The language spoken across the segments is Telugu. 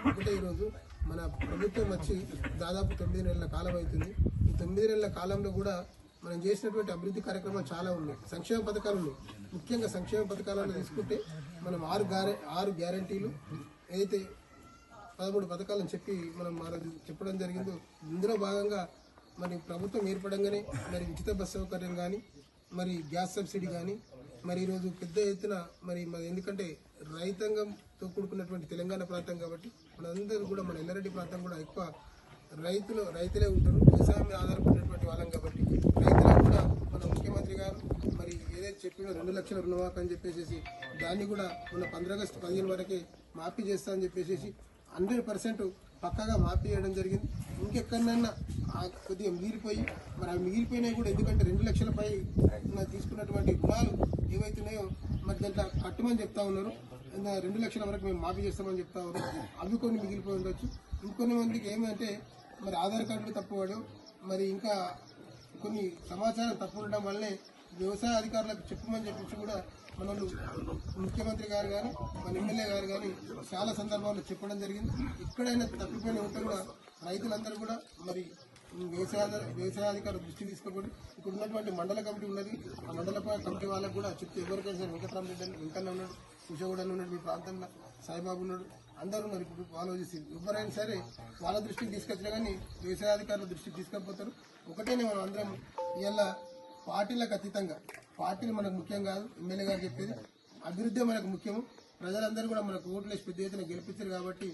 ఒకటే ఈరోజు మన ప్రభుత్వం వచ్చి దాదాపు 9 నెలల కాలం అవుతుంది. ఈ 9 నెలల కాలంలో కూడా మనం చేసినటువంటి అభివృద్ధి కార్యక్రమాలు చాలా ఉన్నాయి. సంక్షేమ పథకాలు ఉన్నాయి. ముఖ్యంగా సంక్షేమ పథకాలను తీసుకుంటే మనం 6 గ్యారంటీలు ఏదైతే 13 పథకాలను చెప్పి మనం చెప్పడం జరిగిందో ఇందులో భాగంగా మరి ప్రభుత్వం ఏర్పడంగానే మరి ఉచిత బస్సు సౌకర్యం కానీ మరి గ్యాస్ సబ్సిడీ కానీ మరి ఈరోజు పెద్ద ఎత్తున మరి ఎందుకంటే రైతాంగంతో కూడుకున్నటువంటి తెలంగాణ ప్రాంతం కాబట్టి మనందరూ కూడా మన ఎల్లారెడ్డి ప్రాంతం కూడా ఎక్కువ రైతులే ఉంటారు. వ్యవసాయం మీద ఆధారపడినటువంటి వాళ్ళం కాబట్టి రైతులకు కూడా మన ముఖ్యమంత్రి గారు మరి ఏదైతే చెప్పినో 2 లక్షల రుణమాఫీ అని చెప్పేసి దాన్ని కూడా మన 15 ఆగస్టు 15 వరకే మాఫీ చేస్తా అని చెప్పేసి 100% పక్కాగా మాఫీ చేయడం జరిగింది. ఇంకెక్కడైనా కొద్దిగా మిగిలిపోయి మరి అవి మిగిలిపోయినాయి కూడా ఎందుకంటే 2 లక్షలపై తీసుకున్నటువంటి రుణాలు ఏవైతున్నాయో మరి దాంట్లో కట్టమని చెప్తా ఉన్నారు. 2 లక్షల వరకు మేము మాఫీ చేస్తామని చెప్తా ఉన్నారు. అవి కొన్ని మిగిలిపోయి ఉండొచ్చు. ఇంకొన్ని మందికి ఏమంటే మరి ఆధార్ కార్డులు తప్పువాడు మరి ఇంకా కొన్ని సమాచారం తప్పు ఉండడం వల్లనే వ్యవసాయ అధికారులకు చెప్పమని చెప్పేసి కూడా మనల్ని ముఖ్యమంత్రి గారు కానీ మన ఎమ్మెల్యే గారు కానీ చాలా సందర్భాల్లో చెప్పడం జరిగింది. ఎక్కడైనా తప్పిపోయిన ఉంటే కూడా రైతులందరూ కూడా మరి వ్యవసాయాధికారులు దృష్టి తీసుకోకూడదు. ఇక్కడ ఉన్నటువంటి మండల కమిటీ ఉన్నది. ఆ మండల కమిటీ వాళ్ళకు కూడా చెప్తే ఎవరికైనా సరే వెంకటరామరెడ్డి వెంకన్న ఉన్నాడు, కుషగూడని ఉన్నాడు, మీ ప్రాంతంలో సాయిబాబు ఉన్నాడు, అందరూ మరి ఇప్పుడు ఫాలో చేసి ఎవరైనా సరే వాళ్ళ దృష్టికి తీసుకొచ్చినా కానీ వ్యవసాయాధికారుల దృష్టికి తీసుకపోతారు. ఒకటేనే మనం అందరం ఇలా పార్టీలకు అతీతంగా పార్టీలు మనకు ముఖ్యం కాదు. ఎమ్మెల్యే గారు చెప్పేది అభివృద్ధి మనకు ముఖ్యము. ప్రజలందరూ కూడా మనకు ఓట్లు వేసి పెద్ద ఎత్తున గెలిపించారు కాబట్టి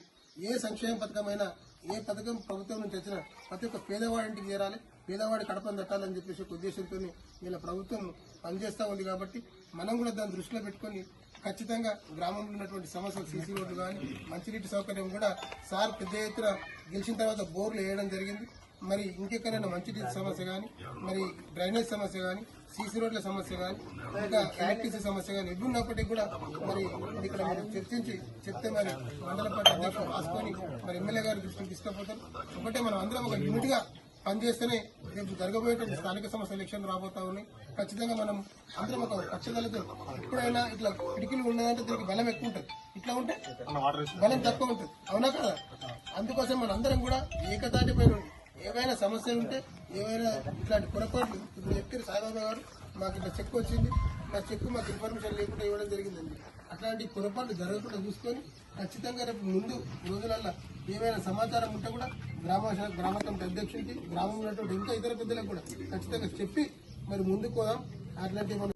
ఏ సంక్షేమ పథకమైనా ఏ పథకం ప్రభుత్వం నుంచి వచ్చినా ప్రతి ఒక్క పేదవాడింటికి చేరాలి, పేదవాడి కడపను తట్టాలని చెప్పేసి ఒక ఉద్దేశంతో ఇలా ప్రభుత్వం పనిచేస్తూ ఉంది. కాబట్టి మనం కూడా దాన్ని దృష్టిలో పెట్టుకొని ఖచ్చితంగా గ్రామంలో ఉన్నటువంటి సమస్యలు సీసీ రోడ్లు కానీ మంచినీటి సౌకర్యం కూడా సార్ పెద్ద ఎత్తున గెలిచిన తర్వాత బోర్లు వేయడం జరిగింది. మరి ఇంకెక్కడైనా మంచినీటి సమస్య కానీ మరి డ్రైనేజ్ సమస్య కానీ సీసీ రోడ్ల సమస్య కానీ ఇంకా ఎలక్ట్రిసిటీ సమస్య కానీ ఇవి ఉన్నప్పటికీ కూడా మరి ఇక్కడ మనం చర్చించి చెప్తే మరి మండల పార్టీ అధ్యక్షులు రాసుకొని మరి ఎమ్మెల్యే గారి దృష్టికి తీసుకుపోతారు. ఒకటే మనం అందరం ఒక యూనిట్ గా పనిచేస్తేనే రేపు జరగబోయేటువంటి స్థానిక సంస్థ ఎలక్షన్ రాబోతా ఉన్నాయి. ఖచ్చితంగా మనం అందరం ఒక పక్షాలతో ఎప్పుడైనా ఇట్లా పిడికిలు ఉన్నదంటే దీనికి బలం ఎక్కువ ఉంటుంది, ఇట్లా ఉంటే బలం తక్కువ ఉంటుంది. అవునా కదా? అందుకోసం మన అందరం కూడా ఏకతాటిపై ఏవైనా సమస్యలు ఉంటే ఏవైనా ఇట్లాంటి పొరపాట్లు ఇప్పుడు చెప్పారు సాయిబాబా గారు మాకు ఇట్లా చెక్ వచ్చింది, మా చెక్ మాకు ఇన్ఫర్మేషన్ లేకుండా ఇవ్వడం జరిగిందండి. అట్లాంటి పొరపాట్లు జరగకుండా చూసుకొని ఖచ్చితంగా రేపు ముందు రోజులల్లో ఏమైనా సమాచారం ఉంటే కూడా గ్రామ కమిటీ అధ్యక్షుడికి గ్రామంలో ఉన్నటువంటి ఇంకా ఇతర పెద్దలకు కూడా ఖచ్చితంగా చెప్పి మరి ముందుకు పోదాం. అట్లాంటి